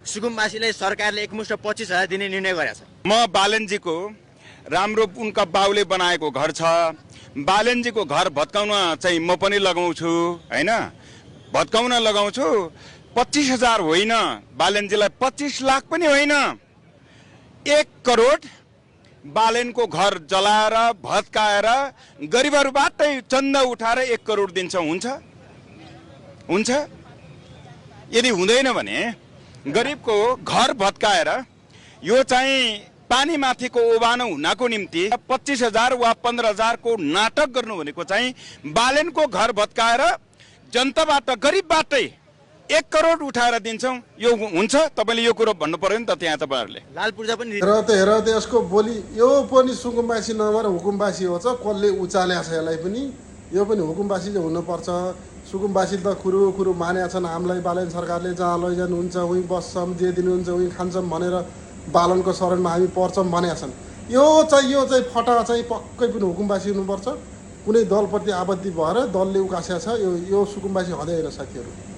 सुकुम्बासीलाई सरकारले एकमुष्ट 25,000 दिने निर्णय गरेको छ। म बालनजीको राम्रो उनका बाउले बनाएको घर छ, बालनजीको घर भत्काउन चाहिँ म पनि लगाउँछु हैन, भत्काउन लगाउँछु। 25,000 होइन, बालनजीलाई 25 लाख पनि होइन, 1 करोड बालनको घर जलाएर भत्काएर गरिबहरूबाटै चन्दा उठाएर 1 करोड दिन्छ। हुन्छ? यदि हुँदैन भने गरिबको घर भत्काएर यो चाहिँ पानी माथिको ओबानो हुनको निम्ति 25,000 वा 15,000 को नाटक गर्नु भनेको चाहिँ बालनको घर भत्काएर जनताबाट गरिबबाटै 1 करोड उठाएर दिन्छौँ। यो हुन्छ? तपाईँले यो कुरो भन्नु पर्यो नि त त्यहाँ तपाईँहरूले। लाल पूर्जा पनि हेर त यसको बोली यो पनि सुकुम्बासी नभएर हुकुमबासी हो। कसले उचालेको छ यसलाई पनि, यो पनि हुकुमबासी हुनुपर्छ। सुकुम्बासी त कुरो मानेका छन् हामीलाई। बालन सरकारले जहाँ लैजानुहुन्छ उहीँ बस्छौँ, जे दिनुहुन्छ उहीँ खान्छौँ भनेर बालनको शरणमा हामी पर्छौँ भनेका छन्। यो चाहिँ फटा चाहिँ पक्कै पनि हुकुमबासी हुनुपर्छ। कुनै दलप्रति आपत्ति भएर दलले उकासेको छ, यो सुकुम्बासी हुँदै होइन साथीहरू।